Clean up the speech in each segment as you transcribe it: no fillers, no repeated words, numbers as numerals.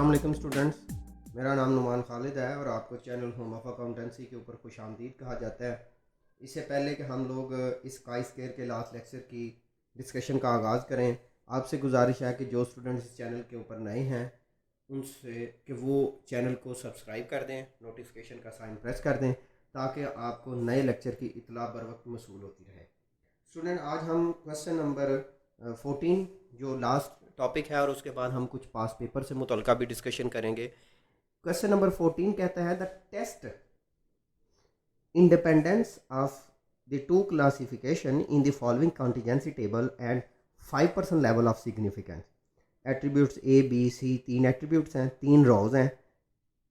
अस्सलाम वालेकुम स्टूडेंट्स, मेरा नाम नुमान खालिद है और आपको चैनल होम ऑफ अकाउंटेंसी के ऊपर खुशामदीद कहा जाता है। इससे पहले कि हम लोग इस काई स्केयर के लास्ट लेक्चर की डिस्कशन का आगाज़ करें, आपसे गुजारिश है कि जो स्टूडेंट्स इस चैनल के ऊपर नए हैं उनसे कि वो चैनल को सब्सक्राइब कर दें, नोटिफिकेशन का साइन प्रेस कर दें ताकि आपको नए लेक्चर की इतला बर वक्त मसूल होती रहे। स्टूडेंट, आज हम क्वेश्चन नंबर 14 जो लास्ट टॉपिक है और उसके बाद हम कुछ पास पेपर से मुतल्लिका भी डिस्कशन करेंगे। क्वेश्चन नंबर 14 कहता है the test independence of the two classification in the following contingency table and 5% level of significance. Attributes A B C, तीन एट्रीब्यूट्स हैं, तीन रोज हैं,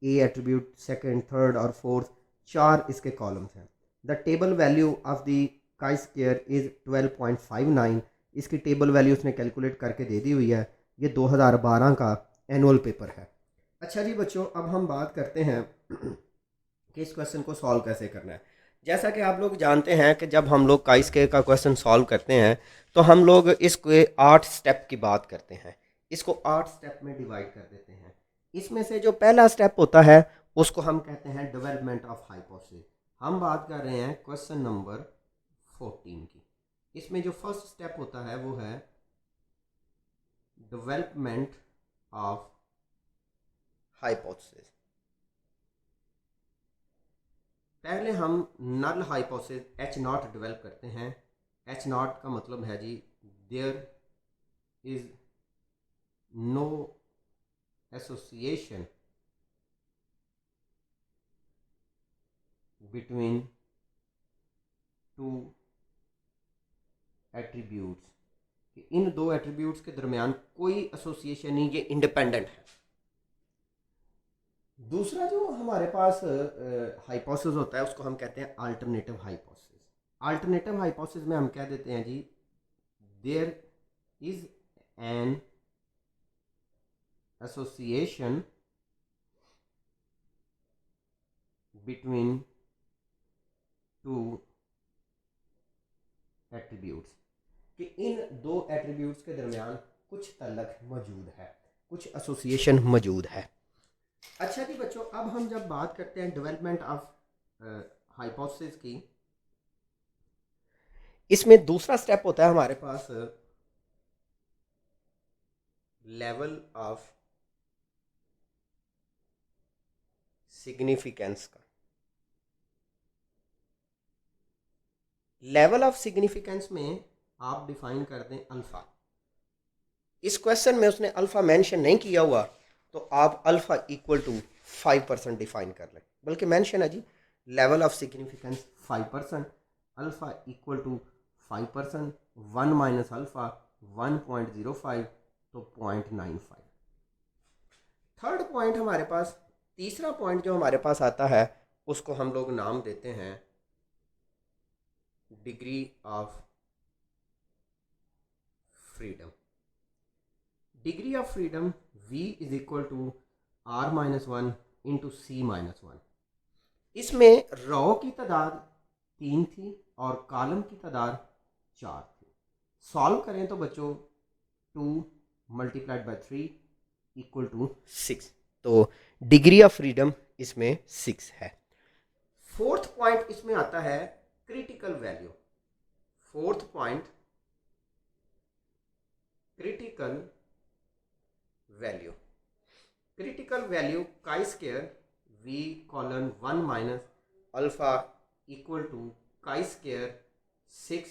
ए एट्रीब्यूट, सेकंड, थर्ड और फोर्थ, चार इसके कॉलम्स हैं। The table value of the chi square is 12.59। इसकी table value उसने कैलकुलेट करके दे दी हुई है। ये 2012 का एनुअल पेपर है। अच्छा जी बच्चों, अब हम बात करते हैं कि इस क्वेश्चन को सॉल्व कैसे करना है। जैसा कि आप लोग जानते हैं कि जब हम लोग काई स्क्वायर का क्वेश्चन सॉल्व करते हैं तो हम लोग इसको 8 स्टेप की बात करते हैं। इसको 8 स्टेप में डिवाइड कर देते हैं। इसमें से जो पहला स्टेप होता है उसको हम कहते हैं डेवलपमेंट ऑफ हाइपोथेसिस। हम बात कर रहे हैं क्वेश्चन नंबर 14 की। इसमें जो फर्स्ट स्टेप होता है वो है डेवलपमेंट ऑफ हाइपोथेसिस। पहले हम null hypothesis H not develop करते हैं। एच नॉट का मतलब है जी there is no association between two attributes, कि इन दो एट्रीब्यूट्स के दरमियान कोई एसोसिएशन नहीं, ये इंडिपेंडेंट है। दूसरा जो हमारे पास हाइपोथेसिस होता है उसको हम कहते हैं अल्टरनेटिव हाइपोथेसिस। अल्टरनेटिव हाइपोथेसिस में हम कह देते हैं जी there is an association between two attributes, कि इन दो एट्रीब्यूट्स के दरमियान कुछ तल्लक मौजूद है, कुछ एसोसिएशन मौजूद है। अच्छा जी बच्चों, अब हम जब बात करते हैं डेवलपमेंट ऑफ हाइपोथेसिस की, इसमें दूसरा स्टेप होता है हमारे पास लेवल ऑफ सिग्निफिकेंस का। लेवल ऑफ सिग्निफिकेंस में आप डिफाइन कर दें अल्फा। इस क्वेश्चन में उसने अल्फा मेंशन नहीं किया हुआ तो आप अल्फा इक्वल टू 5% डिफाइन कर लें, बल्कि मेंशन है जी level of significance 5%, alpha equal to 5%, 1 minus alpha 1.05 तो 0.95। थर्ड पॉइंट हमारे पास, तीसरा पॉइंट जो हमारे पास आता है उसको हम लोग नाम देते हैं degree of freedom. Degree of freedom v is equal to r minus 1 into C minus 1। इसमें रो की तादाद 3 थी और कॉलम की तादाद 4 थी। सॉल्व करें तो बच्चों 2 मल्टीप्लाइड बाई 3 इक्वल टू 6, तो डिग्री ऑफ फ्रीडम इसमें 6 है। फोर्थ पॉइंट इसमें आता है critical value. Fourth point critical value. Critical value chi square v colon 1 minus alpha equal to chi square 6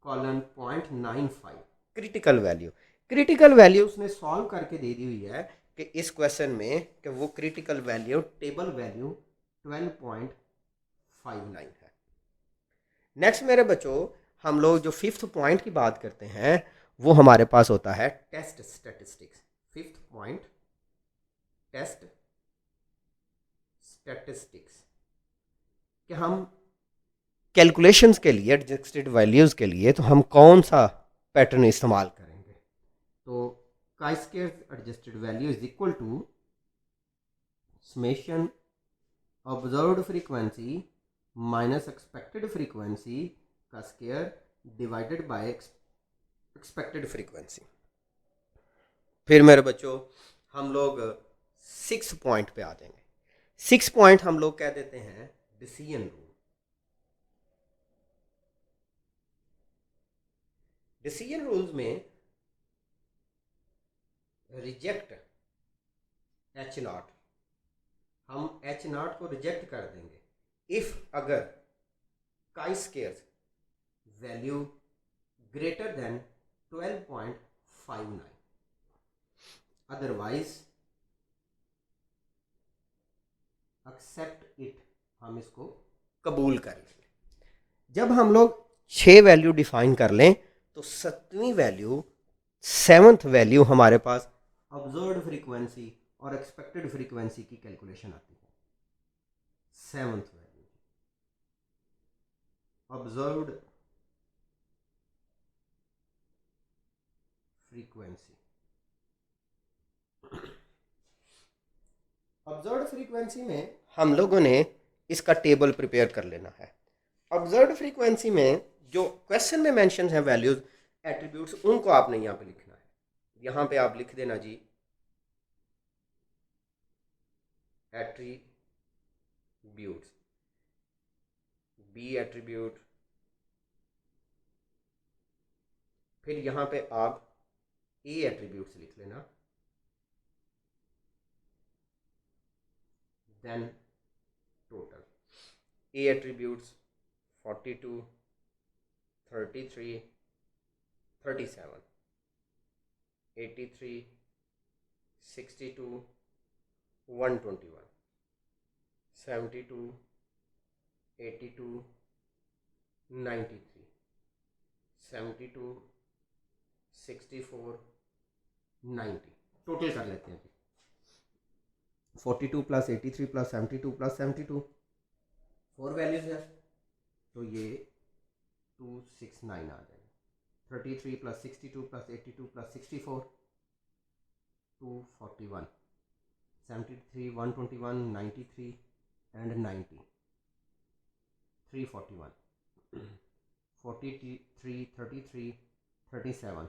colon 0.95। Critical value, critical value उसने solve करके दे दी हुई है कि इस क्वेश्चन में कि वो क्रिटिकल वैल्यू टेबल वैल्यू 12.59 है। नेक्स्ट मेरे बच्चों, हम लोग जो फिफ्थ पॉइंट की बात करते हैं वो हमारे पास होता है test statistics. Fifth point test statistics, कि हम कैलकुलेशंस के लिए एडजस्टेड वैल्यूज के लिए तो हम कौन सा पैटर्न इस्तेमाल करेंगे। तो chi square adjusted value is equal to summation observed frequency minus expected frequency का square divided by expected frequency. फिर मेरे बच्चों हम लोग 6 पॉइंट पे आ जाएंगे। 6 पॉइंट हम लोग कह देते हैं डिसीजन रूल। डिसीजन रूल्स में रिजेक्ट H0, हम H0 को रिजेक्ट कर देंगे इफ अगर chi squares value greater than 12.59, otherwise accept it, हम इसको कबूल कर लेंगे। जब हम लोग 6 वैल्यू डिफाइन कर लें तो 7वीं वैल्यू, 7th वैल्यू हमारे पास ऑब्जर्व्ड फ्रीक्वेंसी और एक्सपेक्टेड फ्रीक्वेंसी की कैलकुलेशन आती है। 7th value observed frequency. Observed frequency में हम लोगों ने इसका टेबल प्रिपेयर कर लेना है। ऑब्जर्व्ड फ्रीक्वेंसी में जो क्वेश्चन में मेंशन है वैल्यूज, एट्रीब्यूट्स, उनको आपने यहाँ पे लिखना है। यहाँ पे आप लिख देना जी एट्रीब्यूट्स, बी एट्रीब्यूट, फिर यहाँ पे आप ए एट्रीब्यूट्स लिख लेना, देन टोटल। ए एट्रीब्यूट्स 42, 33, 37, 83, 62, 121, 72, 82, 93, 72, 64, 90। टोटल कर लेते हैं 42 प्लस 83 प्लस 72 प्लस 72, 4 वैल्यूज है तो ये 269 आ जाएगा। 33 प्लस 62 प्लस 82 प्लस 64, 241, 73, 121, 93 एंड 90, 341, 43, 33, 37,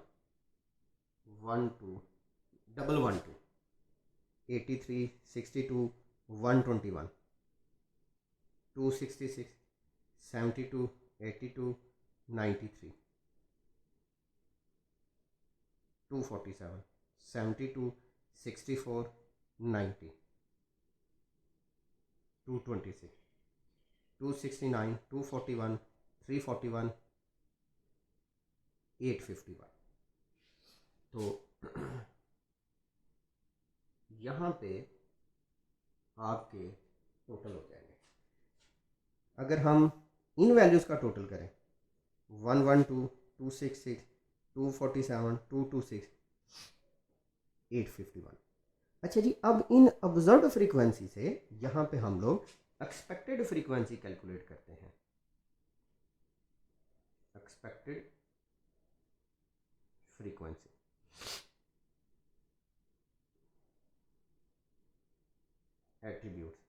12, 112, 83, 62, 121, 266, 72, 82, 93, 247, 72, 64, 90, 226, 269, 241, 341, 851। तो यहाँ पे आपके टोटल हो जाएंगे। अगर हम इन वैल्यूज़ का टोटल करें 112, 266, 247, 226, 851। अच्छा जी, अब इन ऑब्जर्व्ड फ्रीक्वेंसी से यहाँ पे हम लोग एक्सपेक्टेड फ्रीक्वेंसी कैलकुलेट करते हैं। एक्सपेक्टेड फ्रीक्वेंसी एट्रीब्यूट्स,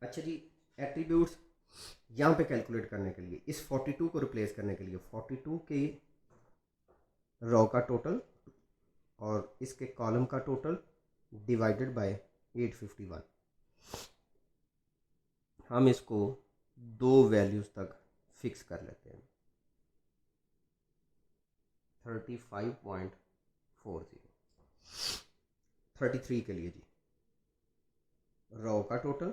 अच्छा जी, एट्रीब्यूट्स यहाँ पे कैलकुलेट करने के लिए इस 42 को रिप्लेस करने के लिए 42 के रो का टोटल और इसके कॉलम का टोटल डिवाइडेड बाय 851। हम इसको 2 वैल्यूज़ तक फिक्स कर लेते हैं। 35.40, 33 के लिए जी रो का टोटल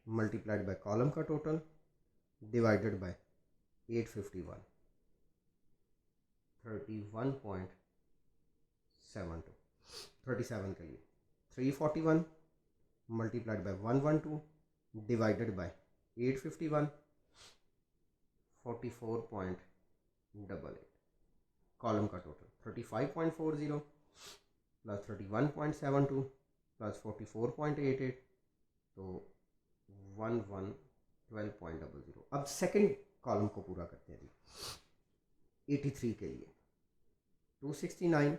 मल्टीप्लाइड बाय कॉलम का टोटल डिवाइडेड बाय 851, 31.72। 37 के लिए 341 multiplied by 112 divided by 851, 44.88। Column का टोटल 35.40 प्लस 31.72 प्लस 44.88, तो 1112.00। अब सेकंड कॉलम को पूरा करते हैं जी। 83 के लिए 269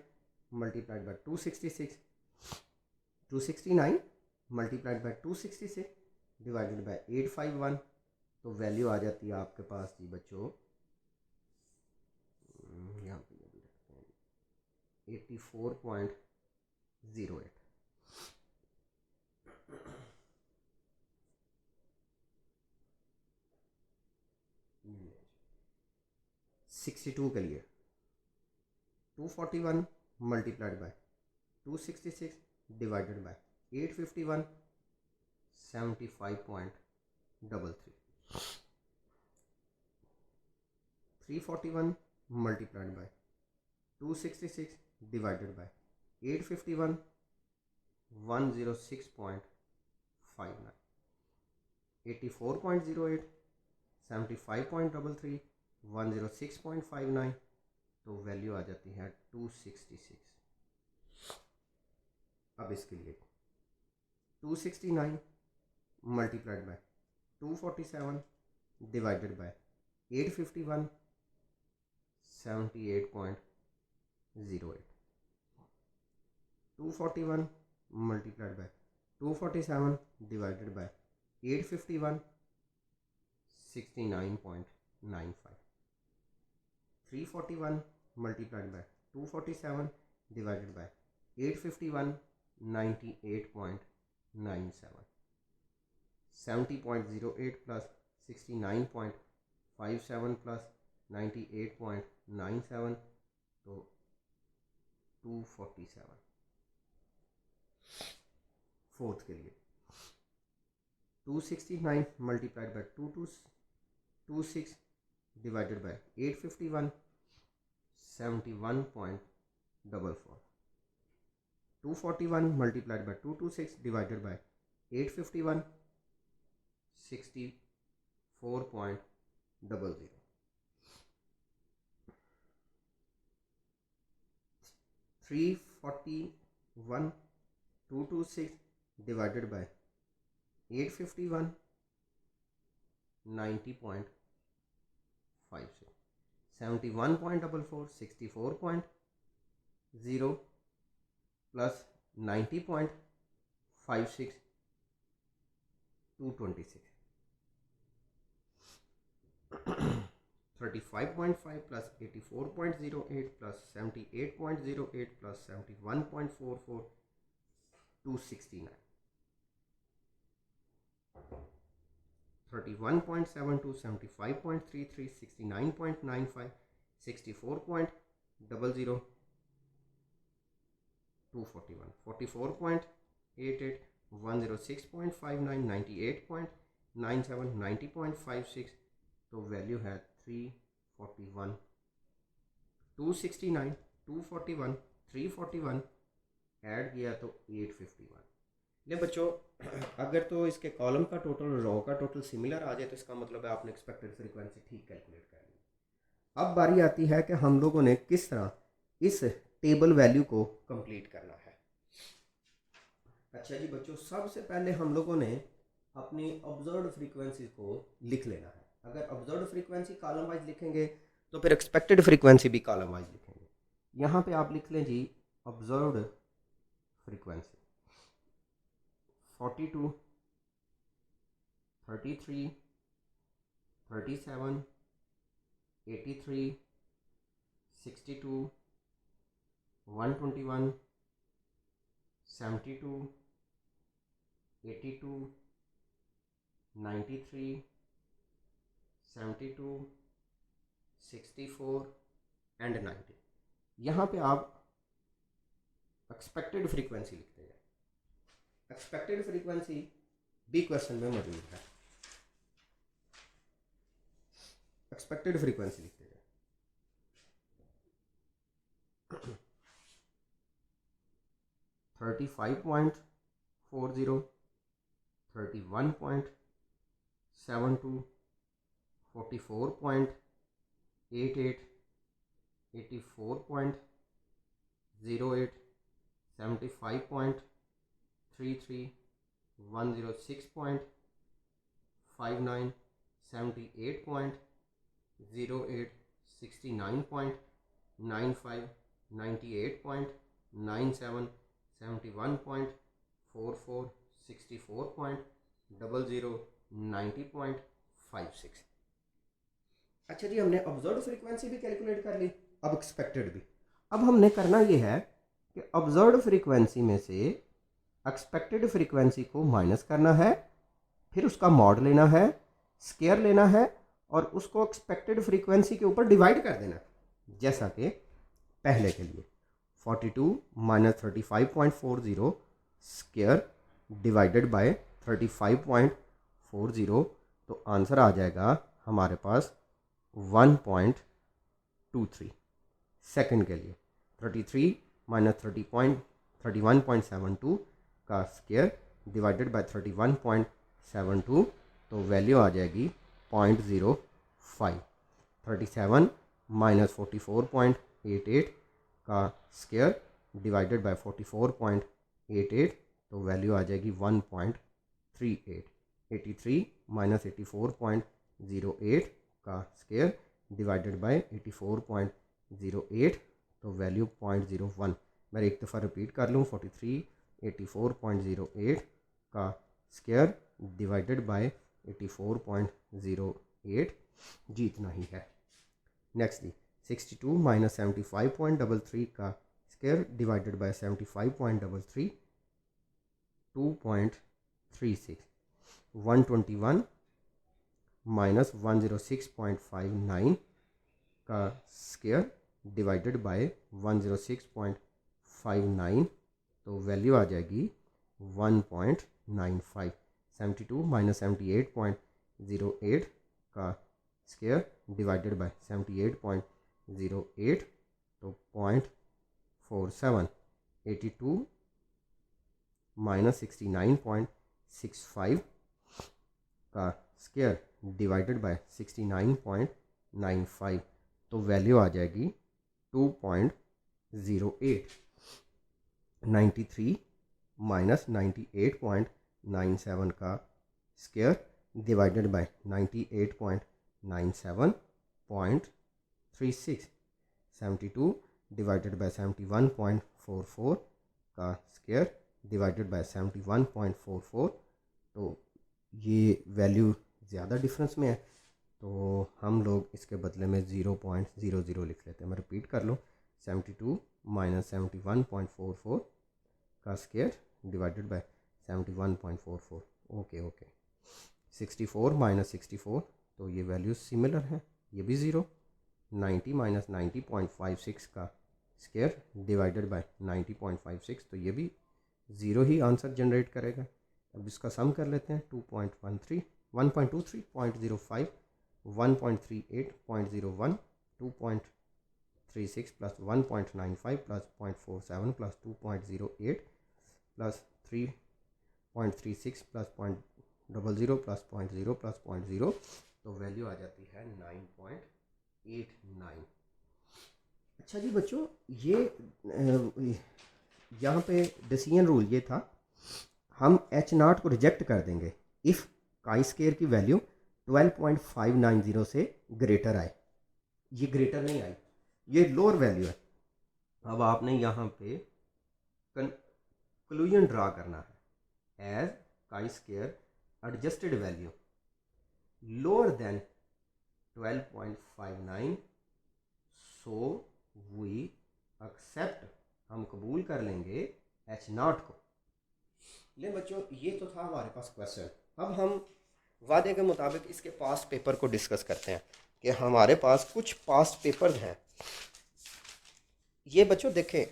multiplied by 266 269 multiplied by 266 divided by 851, तो वैल्यू आ जाती है आपके पास जी बच्चों, यहाँ पे 84.08। 62 के लिए 241 multiplied by 266 divided by 851, 75.33। 341 multiplied by 266 divided by 851, 106.59। 84.08, 75.33, 106.59, तो वैल्यू आ जाती है 266। अब इसके लिए 269 multiplied by 247 divided by 851, 78.08। 241 multiplied by 247 divided by 851, 69.95। 341 multiplied by 247 divided by 851, 98.97। 70.08 plus 69.57 plus 98.97, तो 247। फोर्थ के लिए 269 multiplied by 2226 divided by 851, 71.44। 241 multiplied by 226 divided by 851, 64.00। 341 226 divided by 851, 90.56। 71.44, 64.0 plus 90.56, 226। 35.5 plus 84.08 plus 78.08 plus 71.44, 269। 31.72, 75.33, 69.95, 64.00, 241। 44.88, 106.59, 98.97, 90.56, तो वैल्यू है 341। 269, 241, 341 ऐड किया तो 851। ले बच्चों, अगर तो इसके कॉलम का टोटल रो का टोटल सिमिलर आ जाए तो इसका मतलब है आपने एक्सपेक्टेड फ्रीक्वेंसी ठीक कैलकुलेट कर ली। अब बारी आती है कि हम लोगों ने किस तरह इस टेबल वैल्यू को कंप्लीट करना है। अच्छा जी बच्चों, सबसे पहले हम लोगों ने अपनी ऑब्जर्व्ड फ्रीक्वेंसी को लिख लेना है। अगर ऑब्जर्व्ड फ्रीक्वेंसी कॉलम वाइज लिखेंगे तो फिर एक्सपेक्टेड फ्रीक्वेंसी भी कॉलम वाइज लिखेंगे। यहाँ पे आप लिख लें जी ऑब्जर्व्ड फ्रीक्वेंसी 42, 33, 37, 83, 62, 121, 72, 82, 93, 72, 64 एंड 90। यहाँ पे आप एक्सपेक्टेड फ्रीक्वेंसी लिखते हैं। एक्सपेक्टेड फ्रीक्वेंसी बी क्वेश्चन में मौजूद है। एक्सपेक्टेड फ्रीक्वेंसी लिखते हैं 35.40, 31.72, 44.88, 84.08, 75.33, 106.59, 78.08, 69.95, 98.97, 71.56, 44 64.00 90.56। अच्छा जी, हमने ऑब्जर्व्ड फ्रीक्वेंसी भी कैलकुलेट कर ली, अब एक्सपेक्टेड भी। अब हमने करना ये है कि ऑब्जर्व्ड फ्रीक्वेंसी में से एक्सपेक्टेड फ्रीक्वेंसी को माइनस करना है, फिर उसका मॉड लेना है, स्केयर लेना है और उसको एक्सपेक्टेड फ्रीक्वेंसी के ऊपर डिवाइड कर देना, जैसा कि पहले के लिए 42 माइनस 35.40 स्केयर डिवाइडेड बाय 35.40, तो आंसर आ जाएगा हमारे पास 1.23। सेकंड के लिए 33 माइनस 31.72 का स्केयर डिवाइडेड बाय 31.72, तो वैल्यू आ जाएगी 0.05। 37 माइनस 44.88 का स्केयर डिवाइडेड बाय 44.88, तो वैल्यू आ जाएगी 1.38। 83 माइनस 84.08 का स्केयर डिवाइडेड बाय 84.08, तो वैल्यू 0.01। मैं एक दफ़ा रिपीट कर लूँ, 43 84.08 का स्केयर डिवाइडेड बाय 84.08 जी, इतना ही है। नेक्स्ट जी 62 माइनस 75.33 का स्केयर डिवाइडेड बाय 75.33 2.36। 121 माइनस 106.59 का स्केयर डिवाइडेड बाय 106.59, तो वैल्यू आ जाएगी 1.95। 72 माइनस 78.08 का स्केयर डिवाइडेड बाय 78.08, तो 0.47। 82 माइनस 69.65 का स्केयर डिवाइडेड बाय 69.95, तो वैल्यू आ जाएगी 2.08। 93 माइनस 98.97 का square divided by 98.97 0.36। 72 divided by 71.44 का स्केयर डिवाइडेड बाय 71.44, तो ये वैल्यू ज़्यादा डिफरेंस में है, तो हम लोग इसके बदले में 0.00 लिख लेते हैं। मैं रिपीट कर लूँ, 72 माइनस 71.44 का square divided by 71.44। Okay okay. 64 minus 64, तो ये वैल्यू सिमिलर है, ये भी ज़ीरो। 90 माइनस 90.56 का स्केयर डिवाइडेड बाय 90.56, तो ये भी ज़ीरो ही आंसर जनरेट करेगा। अब इसका सम कर लेते हैं, 2.13 1.23 0.05 1.38 0.01 2.36 plus 1.95 plus 0.47 plus 2.08 plus 3.36 plus 0.00 plus 0.0 plus 0.0, तो वैल्यू आ जाती है 9.89। अच्छा जी बच्चों, ये यहाँ पे डिसीजन रूल ये था, हम H0 को रिजेक्ट कर देंगे इफ़ काई स्केयर की वैल्यू 12.590 से ग्रेटर आए। ये ग्रेटर नहीं आई, ये लोअर वैल्यू है। अब आपने यहाँ पे कंक्लूजन ड्रा करना है, as chi square adjusted value lower than 12.59, so we accept, हम कबूल कर लेंगे H0 को। ले बच्चों, ये तो था हमारे पास क्वेश्चन। अब हम वादे के मुताबिक इसके पास्ट पेपर को डिस्कस करते हैं कि हमारे पास कुछ पास्ट पेपर्स हैं। ये बच्चों देखें,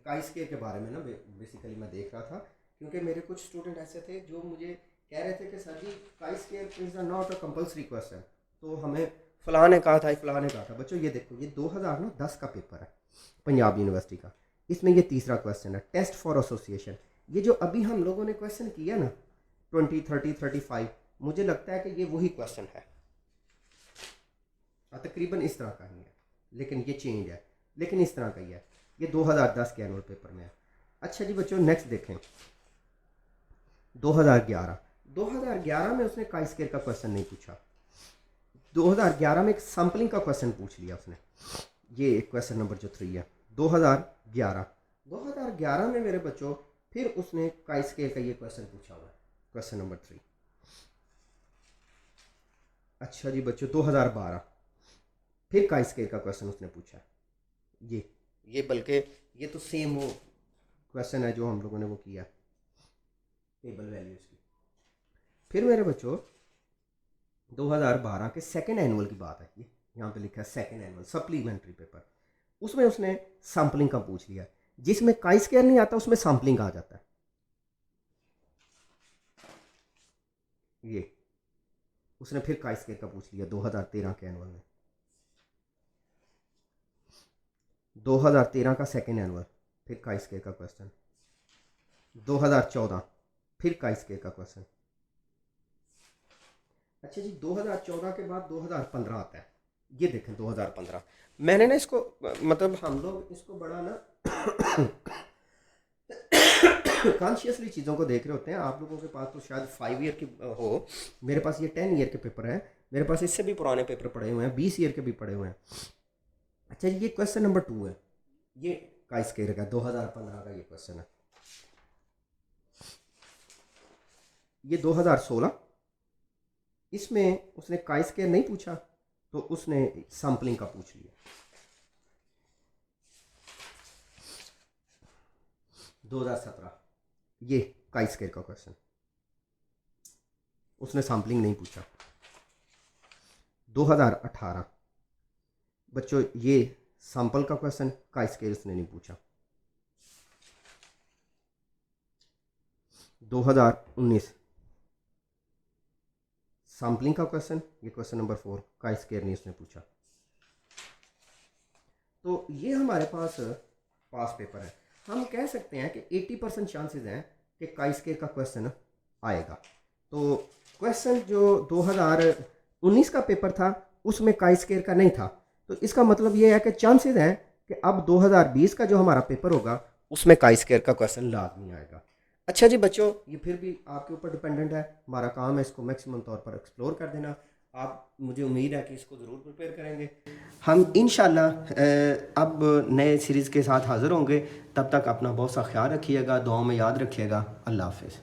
काई स्केयर के बारे में ना बेसिकली मैं देख रहा था, क्योंकि मेरे कुछ स्टूडेंट ऐसे थे जो मुझे कह रहे थे कि सर जी काई square is not a compulsory question, तो हमें फ़लाँ ने कहा था, फ़लाँ ने कहा था। बच्चों ये देखो, ये 2010 का पेपर है पंजाब यूनिवर्सिटी का, इसमें ये तीसरा क्वेश्चन है, टेस्ट फॉर एसोसिएशन। ये जो अभी हम लोगों ने क्वेश्चन किया ना 20 30 35, मुझे लगता है कि ये वही क्वेश्चन है, तकरीबन इस तरह का ही है, लेकिन ये चेंज है, लेकिन इस तरह का ही है। ये 2010 के एनुअल पेपर में है। अच्छा जी बच्चों, नेक्स्ट देखें 2011 में उसने काई स्केयर का क्वेश्चन नहीं पूछा। 2011 में एक सैम्पलिंग का क्वेश्चन पूछ लिया उसने, ये क्वेश्चन नंबर जो 3 है। 2011 में मेरे बच्चों फिर उसने काई स्केल का ये क्वेश्चन पूछा हुआ है, क्वेश्चन नंबर 3। अच्छा जी बच्चों 2012 फिर काई स्केल का क्वेश्चन उसने पूछा। ये बल्कि ये तो सेम वो क्वेश्चन है जो हम लोगों ने वो किया टेबल वैल्यूज़ की। फिर मेरे बच्चों 2012 के सेकेंड एनुअल की बात है, ये यहाँ पे लिखा है सेकेंड एनुअल सप्लीमेंट्री पेपर। उसमें उसने सैम्पलिंग का पूछ लिया, जिसमें काई स्क्वायर नहीं आता उसमें सैम्पलिंग आ जाता है। ये उसने फिर काई स्क्वायर का पूछ लिया 2013 के एनुअल में। 2013 का सेकेंड एनुअल फिर काई स्क्वायर का क्वेश्चन। 2014 फिर काई स्क्वायर का क्वेश्चन। अच्छा जी 2014 के बाद 2015 आता है। ये देखें 2015 मैंने ना इसको मतलब हम लोग इसको बड़ा ना कॉन्शियसली चीज़ों को देख रहे होते हैं। आप लोगों के पास तो शायद 5 ईयर की हो, मेरे पास ये 10 ईयर के पेपर हैं, मेरे पास इससे भी पुराने पेपर पड़े हुए हैं, 20 ईयर के भी पड़े हुए हैं। अच्छा ये क्वेश्चन नंबर 2 है, ये काई स्क्वायर का 2015 का ये क्वेश्चन है। ये 2016 इसमें उसने काई स्क्वायर नहीं पूछा तो उसने सैम्पलिंग का पूछ लिया। 2017 ये काई स्क्वायर का क्वेश्चन, उसने सैम्पलिंग नहीं पूछा। 2018 बच्चों ये सैंपल का क्वेश्चन, काई स्क्वायर उसने नहीं पूछा। 2019 सैम्पलिंग का क्वेश्चन, ये क्वेश्चन नंबर 4, काई स्क्वायर नहीं उसने पूछा। तो ये हमारे पास पास पेपर है। हम कह सकते हैं कि 80% चांसेस हैं कि काई स्क्वायर का क्वेश्चन आएगा। तो क्वेश्चन जो 2019 का पेपर था उसमें काई स्क्वायर का नहीं था, तो इसका मतलब ये है कि चांसेस हैं कि अब 2020 का जो हमारा पेपर होगा उसमें काई स्क्वायर का क्वेश्चन लाजमी आएगा। अच्छा जी बच्चों ये फिर भी आपके ऊपर डिपेंडेंट है, हमारा काम है इसको मैक्सिमम तौर पर एक्सप्लोर कर देना। आप मुझे उम्मीद है कि इसको ज़रूर प्रिपेयर करेंगे। हम इंशाल्लाह अब नए सीरीज़ के साथ हाज़िर होंगे। तब तक अपना बहुत सा ख्याल रखिएगा, दुआओं में याद रखिएगा। अल्लाह हाफ़िज़।